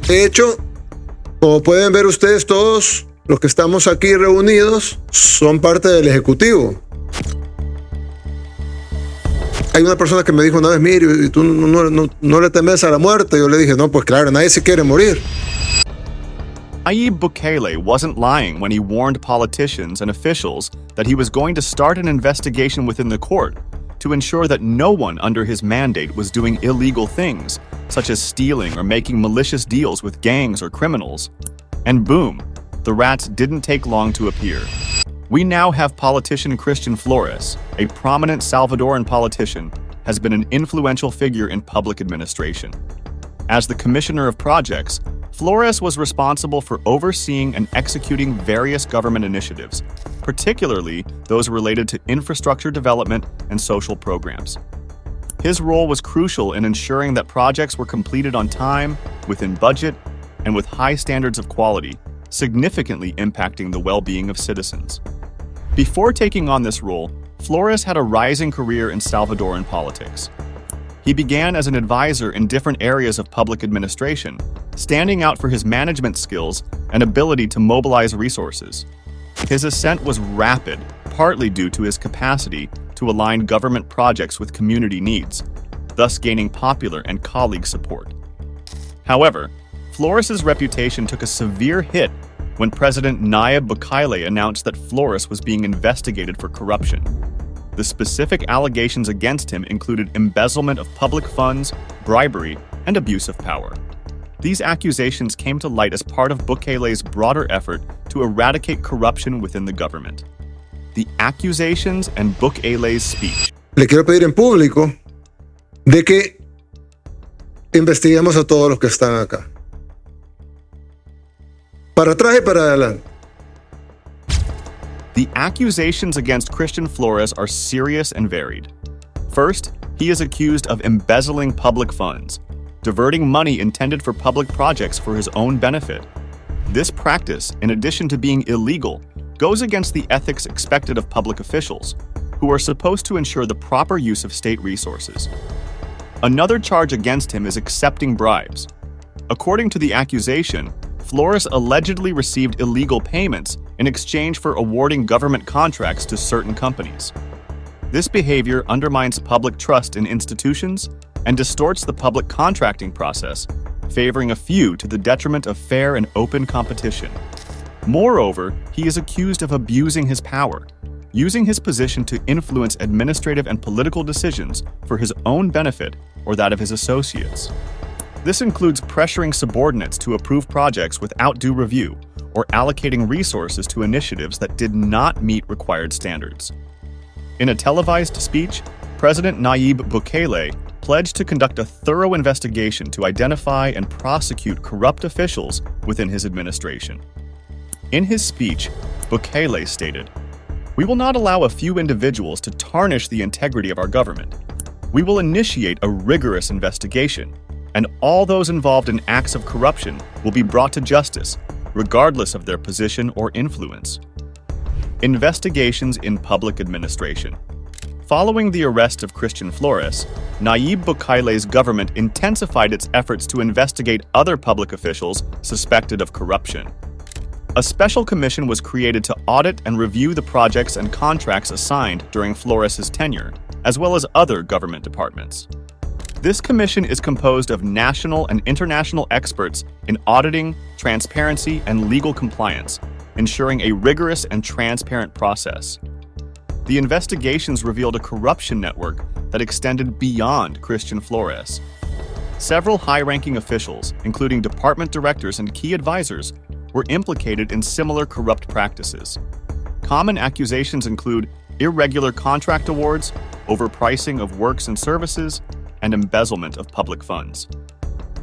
De hecho, como pueden ver ustedes, todos los que estamos aquí reunidos son parte del Ejecutivo. Hay una persona que me dijo una vez, mire, ¿y tú no le temes a la muerte? Yo le dije, no, pues claro, nadie se quiere morir. Nayib Bukele wasn't lying when he warned politicians and officials that he was going to start an investigation within the court to ensure that no one under his mandate was doing illegal things, such as stealing or making malicious deals with gangs or criminals. And boom, the rats didn't take long to appear. We now have politician Cristian Flores, a prominent Salvadoran politician, has been an influential figure in public administration. As the Commissioner of Projects, Flores was responsible for overseeing and executing various government initiatives, particularly those related to infrastructure development and social programs. His role was crucial in ensuring that projects were completed on time, within budget, and with high standards of quality, significantly impacting the well-being of citizens. Before taking on this role, Flores had a rising career in Salvadoran politics. He began as an advisor in different areas of public administration, standing out for his management skills and ability to mobilize resources. His ascent was rapid, partly due to his capacity to align government projects with community needs, thus gaining popular and colleague support. However, Flores's reputation took a severe hit when President Nayib Bukele announced that Flores was being investigated for corruption. The specific allegations against him included embezzlement of public funds, bribery, and abuse of power. These accusations came to light as part of Bukele's broader effort to eradicate corruption within the government. The accusations and Bukele's speech. Le quiero pedir en público de que investiguemos a todos los que están acá. Para atrás y para adelante. The accusations against Cristian Flores are serious and varied. First, he is accused of embezzling public funds, diverting money intended for public projects for his own benefit. This practice, in addition to being illegal, goes against the ethics expected of public officials, who are supposed to ensure the proper use of state resources. Another charge against him is accepting bribes. According to the accusation, Flores allegedly received illegal payments in exchange for awarding government contracts to certain companies. This behavior undermines public trust in institutions and distorts the public contracting process, favoring a few to the detriment of fair and open competition. Moreover, he is accused of abusing his power, using his position to influence administrative and political decisions for his own benefit or that of his associates. This includes pressuring subordinates to approve projects without due review or allocating resources to initiatives that did not meet required standards. In a televised speech, President Nayib Bukele pledged to conduct a thorough investigation to identify and prosecute corrupt officials within his administration. In his speech, Bukele stated, "We will not allow a few individuals to tarnish the integrity of our government. We will initiate a rigorous investigation, and all those involved in acts of corruption will be brought to justice, regardless of their position or influence." Investigations in public administration. Following the arrest of Cristian Flores, Nayib Bukele's government intensified its efforts to investigate other public officials suspected of corruption. A special commission was created to audit and review the projects and contracts assigned during Flores's tenure, as well as other government departments. This commission is composed of national and international experts in auditing, transparency, and legal compliance, ensuring a rigorous and transparent process. The investigations revealed a corruption network that extended beyond Cristian Flores. Several high-ranking officials, including department directors and key advisors, were implicated in similar corrupt practices. Common accusations include irregular contract awards, overpricing of works and services, and embezzlement of public funds.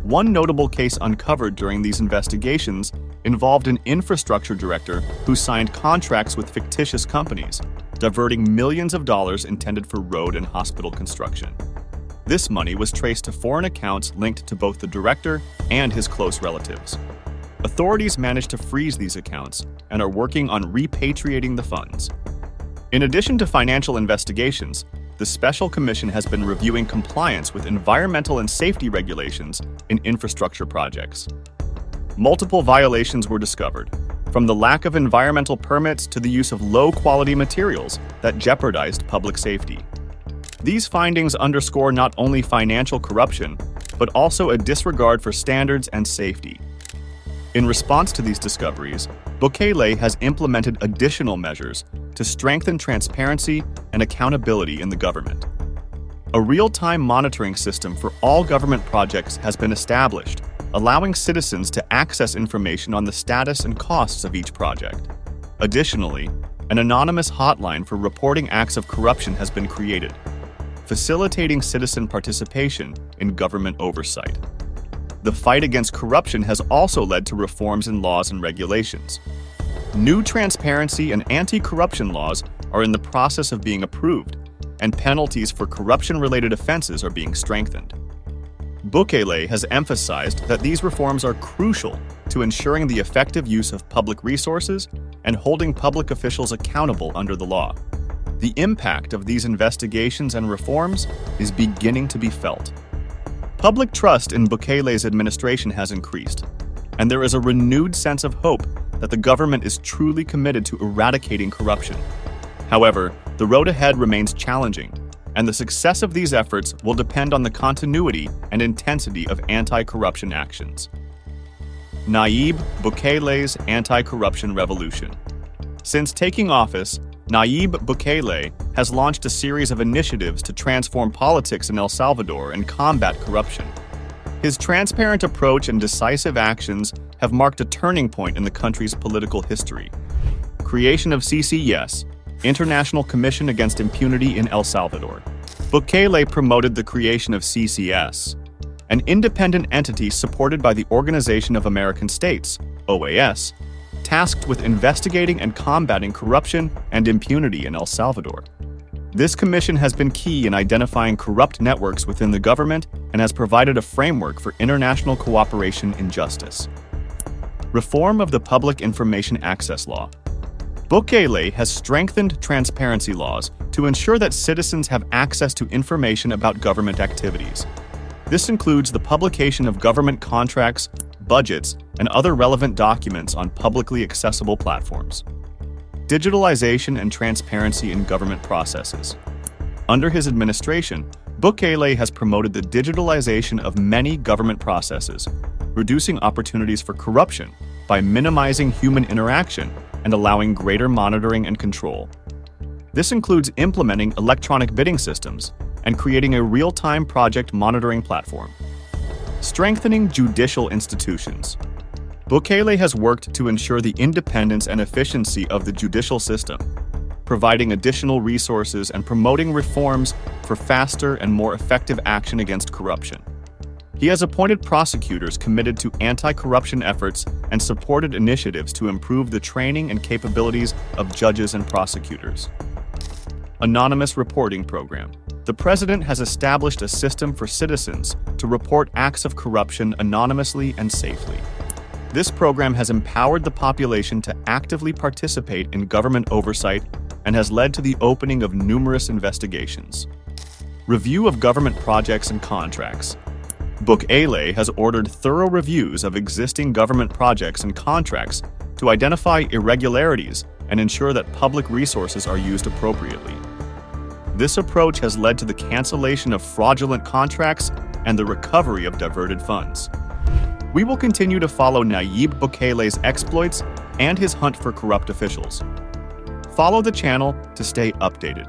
One notable case uncovered during these investigations involved an infrastructure director who signed contracts with fictitious companies, diverting millions of dollars intended for road and hospital construction. This money was traced to foreign accounts linked to both the director and his close relatives. Authorities managed to freeze these accounts and are working on repatriating the funds. In addition to financial investigations, the Special Commission has been reviewing compliance with environmental and safety regulations in infrastructure projects. multiple violations were discovered, from the lack of environmental permits to the use of low-quality materials that jeopardized public safety. These findings underscore not only financial corruption, but also a disregard for standards and safety. In response to these discoveries, Bukele has implemented additional measures to strengthen transparency and accountability in the government. A real-time monitoring system for all government projects has been established, allowing citizens to access information on the status and costs of each project. Additionally, an anonymous hotline for reporting acts of corruption has been created, facilitating citizen participation in government oversight. The fight against corruption has also led to reforms in laws and regulations. New transparency and anti-corruption laws are in the process of being approved, and penalties for corruption-related offenses are being strengthened. Bukele has emphasized that these reforms are crucial to ensuring the effective use of public resources and holding public officials accountable under the law. The impact of these investigations and reforms is beginning to be felt. Public trust in Bukele's administration has increased, and there is a renewed sense of hope that the government is truly committed to eradicating corruption. However, the road ahead remains challenging, and the success of these efforts will depend on the continuity and intensity of anti-corruption actions. Nayib Bukele's anti-corruption revolution. Since taking office, Nayib Bukele has launched a series of initiatives to transform politics in El Salvador and combat corruption. His transparent approach and decisive actions have marked a turning point in the country's political history. Creation of CCS, International Commission Against Impunity in El Salvador. Bukele promoted the creation of CCS, an independent entity supported by the Organization of American States, OAS, tasked with investigating and combating corruption and impunity in El Salvador. This commission has been key in identifying corrupt networks within the government and has provided a framework for international cooperation in justice. Reform of the Public Information Access Law. Bukele has strengthened transparency laws to ensure that citizens have access to information about government activities. This includes the publication of government contracts, budgets, and other relevant documents on publicly accessible platforms. Digitalization and transparency in government processes. Under his administration, Bukele has promoted the digitalization of many government processes, reducing opportunities for corruption by minimizing human interaction and allowing greater monitoring and control. This includes implementing electronic bidding systems and creating a real-time project monitoring platform. Strengthening judicial institutions. Bukele has worked to ensure the independence and efficiency of the judicial system, providing additional resources and promoting reforms for faster and more effective action against corruption. He has appointed prosecutors committed to anti-corruption efforts and supported initiatives to improve the training and capabilities of judges and prosecutors. Anonymous Reporting Program. The president has established a system for citizens to report acts of corruption anonymously and safely. This program has empowered the population to actively participate in government oversight and has led to the opening of numerous investigations. Review of government projects and contracts. Bukele has ordered thorough reviews of existing government projects and contracts to identify irregularities and ensure that public resources are used appropriately. This approach has led to the cancellation of fraudulent contracts and the recovery of diverted funds. We will continue to follow Nayib Bukele's exploits and his hunt for corrupt officials. Follow the channel to stay updated.